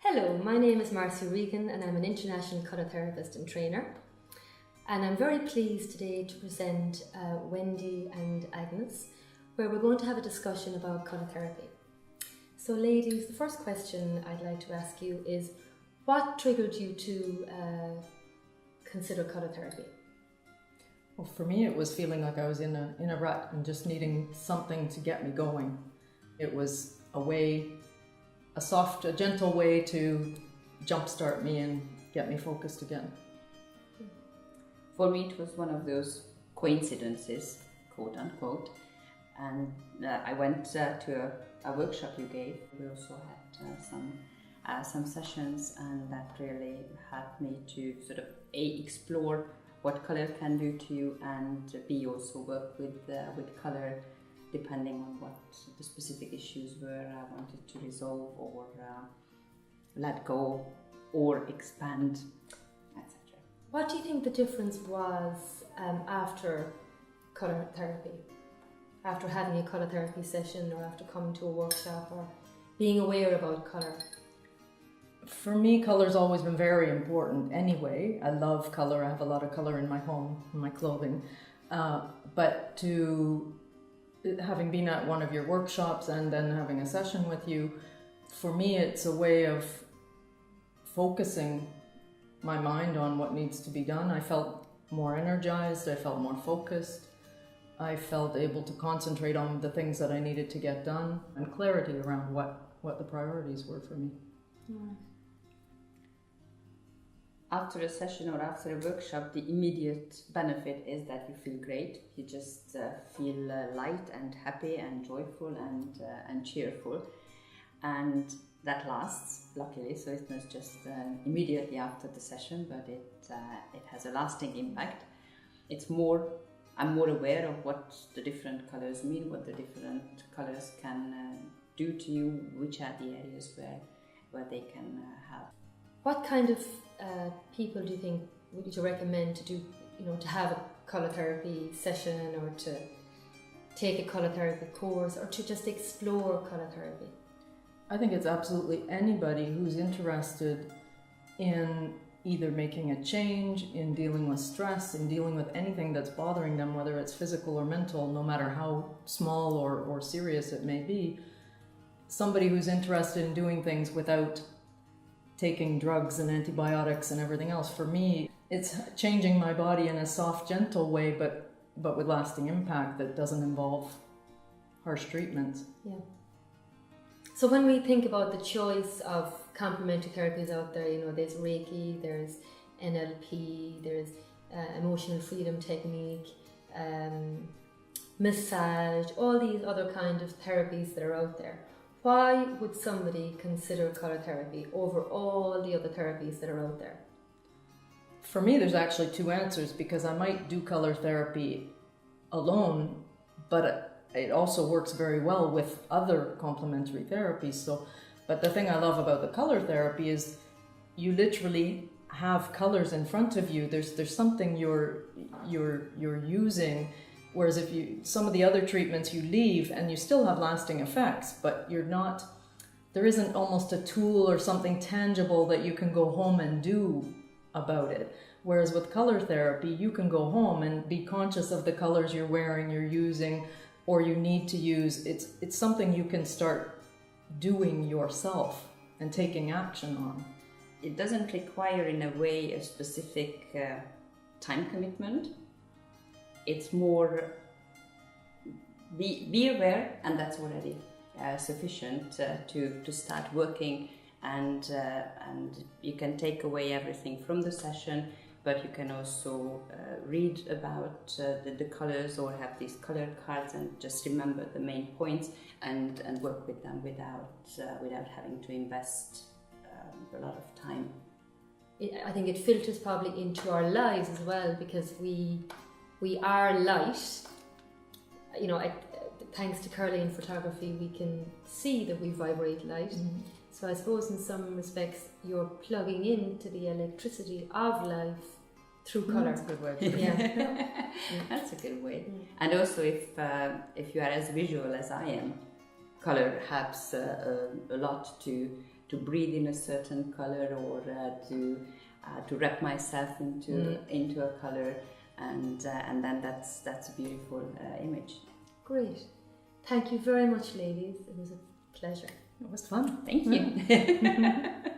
Hello, my name is Marcia Regan and I'm an international colour therapist and trainer. And I'm very pleased today to present Wendy and Agnes, where we're going to have a discussion about colour therapy. So ladies, the first question I'd like to ask you is, what triggered you to consider colour therapy? Well, for me, it was feeling like I was in a rut and just needing something to get me going. It was a soft, gentle way to jumpstart me and get me focused again. For me, it was one of those coincidences, quote unquote, and I went to a workshop you gave. We also had some sessions, and that really had me to sort of explore what color can do to you, and B, also work with color depending on what the specific issues were I wanted to resolve or let go or expand, etc. What do you think the difference was after colour therapy? After having a colour therapy session, or after coming to a workshop, or being aware about colour? For me, color's always been very important anyway. I love color. I have a lot of color in my home, in my clothing. But having been at one of your workshops and then having a session with you, for me it's a way of focusing my mind on what needs to be done. I felt more energized, I felt more focused, I felt able to concentrate on the things that I needed to get done, and clarity around what the priorities were for me. Mm. After a session or after a workshop, the immediate benefit is that you feel great. You just feel light and happy and joyful and cheerful, and that lasts, luckily. So it's not just immediately after the session, but it has a lasting impact. I'm more aware of what the different colors mean, what the different colors can do to you, which are the areas where they can have. What kind of people do you think would you recommend to do, to have a colour therapy session, or to take a colour therapy course, or to just explore colour therapy? I think it's absolutely anybody who's interested in either making a change, in dealing with stress, in dealing with anything that's bothering them, whether it's physical or mental, no matter how small or serious it may be. Somebody who's interested in doing things without taking drugs and antibiotics and everything else. For me, it's changing my body in a soft, gentle way, but with lasting impact that doesn't involve harsh treatments. Yeah. So when we think about the choice of complementary therapies out there, there's Reiki, there's NLP, there's emotional freedom technique, massage, all these other kind of therapies that are out there. Why would somebody consider colour therapy over all the other therapies that are out there? For me, there's actually two answers, because I might do color therapy alone, but it also works very well with other complementary therapies. But the thing I love about the color therapy is you literally have colors in front of you. There's something you're using. Whereas some of the other treatments you leave and you still have lasting effects, but there isn't almost a tool or something tangible that you can go home and do about it. Whereas with color therapy, you can go home and be conscious of the colors you're wearing, you're using, or you need to use. It's something you can start doing yourself and taking action on. It doesn't require, in a way, a specific time commitment. It's more be aware, and that's already sufficient to start working, and you can take away everything from the session, but you can also read about the colors, or have these colored cards and just remember the main points and work with them without having to invest a lot of time. I think it filters probably into our lives as well, because we are light. Thanks to Caroline photography, we can see that we vibrate light. Mm-hmm. So I suppose in some respects you're plugging into the electricity of life through colour. That's a good way. Yeah. That's a good way. Mm. And also, if you are as visual as I am, colour helps a lot to breathe in a certain color, or to wrap myself into a color, and then that's a beautiful image. Great. Thank you very much, ladies. It was a pleasure. It was fun. Thank you.